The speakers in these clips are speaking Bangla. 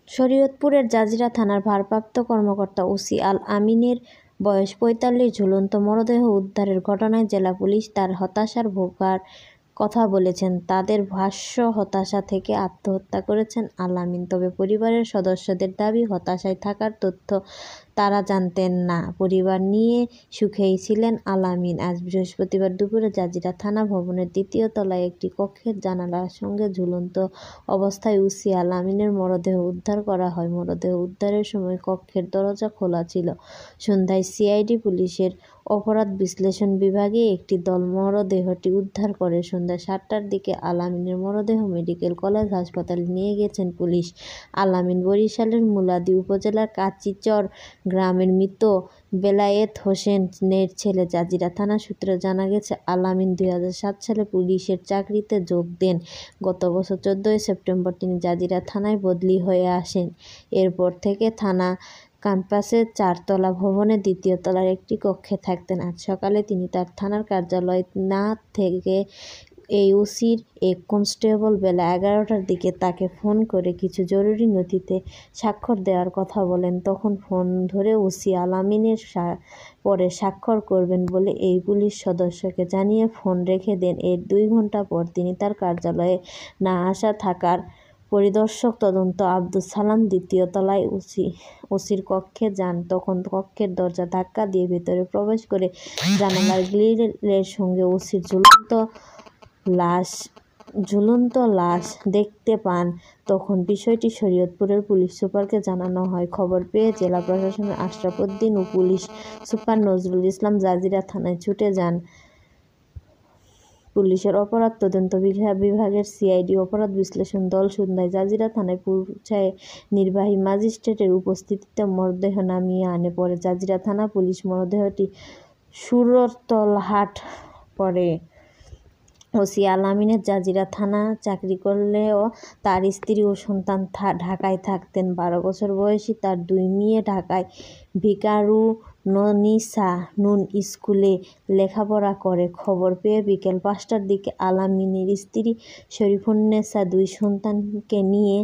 শরীয়তপুরের জাজিরা থানার ভারপ্রাপ্ত কর্মকর্তা ওসি আল আমিনের বয়স ৪৫ ঝুলন্ত মরদেহ উদ্ধারের ঘটনায় জেলা পুলিশ তার হতাশার ভোগার কথা বলেছেন। তাদের ভাষ্য, হতাশা থেকে আত্মহত্যা করেছেন আল আমিন। তবে পরিবারের সদস্যদের দাবি, হতাশায় থাকার তথ্য তারা জানতেন না। পরিবার নিয়ে সুখেই ছিলেন আল আমিন। আজ বৃহস্পতিবার দুপুরে জাজিরা থানা ভবনের ২য় তলায় একটি কক্ষের জানালার সঙ্গে ঝুলন্ত অবস্থায় ওসি আল আমিনের মরদেহ উদ্ধার করা হয়। মরদেহ উদ্ধারের সময় কক্ষের দরজা খোলা ছিল। সন্ধ্যায় সিআইডি পুলিশের অপরাধ বিশ্লেষণ বিভাগে একটি দল মরদেহটি উদ্ধার করে। সন্ধ্যা ৭টার দিকে আল আমিনের মরদেহ মেডিকেল কলেজ হাসপাতালে নিয়ে গেছেন পুলিশ। আল আমিন বরিশালের মুলাদী উপজেলার কাচিচর গ্রামের মৃত বেলায়েত হোসেনের ছেলে। জাজিরা থানা সূত্রে জানা গেছে, আল আমিন ২০০৭ সালে পুলিশের চাকরিতে যোগ দেন। গত বছর ১৪ সেপ্টেম্বর তিনি জাজিরা থানায় বদলি হয়ে আসেন। এরপর থেকে থানা ক্যাম্পাসের ৪তলা ভবনের ২য় তলার একটি কক্ষে থাকতেন। আজ সকালে তিনি তার থানার কার্যালয় না থেকে এই ওসির এক কনস্টেবল বেলা ১১টার দিকে তাকে ফোন করে কিছু জরুরি নথিতে স্বাক্ষর দেওয়ার কথা বলেন। তখন ফোন ধরে ওসি আল আমিনের পরে স্বাক্ষর করবেন বলে এই পুলিশ সদস্যকে জানিয়ে ফোন রেখে দেন। এর ২ ঘণ্টা পর তিনি তার কার্যালয়ে না আসা থাকার পরিদর্শক তদন্ত আব্দুস সালাম ২য় তলায় ওসির কক্ষে যান। তখন কক্ষের দরজা ধাক্কা দিয়ে ভেতরে প্রবেশ করে জানালার গ্রিলের সঙ্গে ওসির ঝুলন্ত লাশ দেখতে পান। তখন বিষয়টি শরীয়তপুরের পুলিশ সুপারকে জানানো হয়। খবর পেয়ে জেলা প্রশাসনের আশরাফ উদ্দিন ও police super Nazrul Islam Jazeera থানায় ছুটে যান। পুলিশের অপরাধ তদন্ত বিভাগের সিআইডি অপরাধ বিশ্লেষণ দল সন্ধ্যায় জাজিরা থানায় পৌঁছায় নির্বাহী ম্যাজিস্ট্রেটের উপস্থিতিতে মরদেহ নামিয়ে আনে। পরে জাজিরা থানা পুলিশ মরদেহটি সুরতলহাট পরে। ওসি আল আমিনের জাজিরা থানা চাকরি করলেও তার স্ত্রী ও সন্তান ঢাকায় থাকতেন। ১২ বছর বয়সী তার ২ মেয়ে ঢাকায় ভিকারুননিসা নুন স্কুলে লেখাপড়া করে। খবর পেয়ে বিকেল ৫টার দিকে আল আমিনের স্ত্রী শরীফুন্নেসা ২ সন্তানকে নিয়ে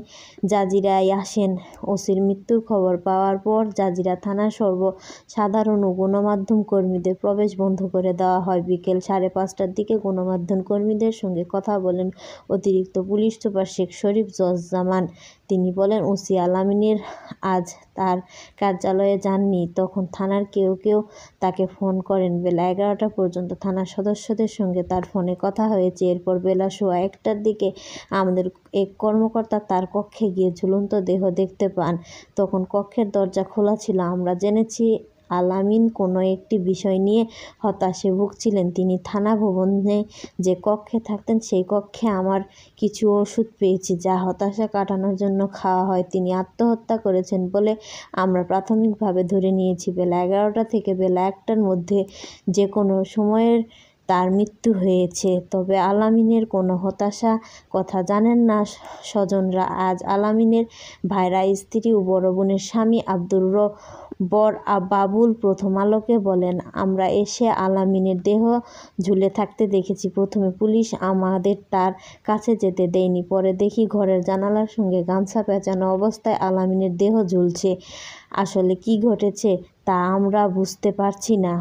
জাজিরায় আসেন। ওসির মৃত্যুর খবর পাওয়ার পর জাজিরা থানার সর্বসাধারণ ও গণমাধ্যম কর্মীদের প্রবেশ বন্ধ করে দেওয়া হয়। বিকেল ৫:৩০টার দিকে গণমাধ্যম কর্মীদের সঙ্গে কথা বলেন অতিরিক্ত পুলিশ সুপার শেখ শরীফ জজ্জামান। তিনি বলেন, ওসি আল আমিনের আজ তার কার্যালয়ে যাননি। তখন থানার কেউ তাকে ফোন করেন। বেলা ১১টা পর্যন্ত থানার সদস্যদের সঙ্গে তার ফোনে কথা হয়েছে। এরপর বেলা ১:১টার দিকে আমাদের এক কর্মকর্তা তার কক্ষে গিয়ে ঝুলন্ত দেহ দেখতে পান। তখন কক্ষের দরজা খোলা ছিল। আমরা জেনেছি আল আমিন কোনো একটি বিষয় নিয়ে হতাশে ভুগছিলেন। তিনি থানা ভবনে যে কক্ষে থাকতেন সেই কক্ষে আমার কিছু ওষুধ পেয়েছি, যা হতাশা কাটানোর জন্য খাওয়া হয়। তিনি আত্মহত্যা করেছেন বলে আমরা প্রাথমিকভাবে ধরে নিয়েছি। বেলা ১১টা থেকে বেলা ১টার মধ্যে যে কোনো সময়ের তার মৃত্যু হয়েছে। তবে আল আমিনের কোনো হতাশা কথা জানেন না স্বজনরা। আজ আল আমিনের ভাইরা, স্ত্রী ও বড় বোনের স্বামী আব্দুর বাবুল প্রথম আলোকে বলেন, আমরা এসে আল আমিনের দেহ ঝুলে থাকতে দেখেছি। প্রথমে পুলিশ আমাদের তার কাছে যেতে দেয়নি। পরে দেখি ঘরের জানালার সঙ্গে গামছা পেঁচানো অবস্থায় আল আমিনের দেহ ঝুলছে। আসলে কি ঘটেছে তা আমরা বুঝতে পারছি না।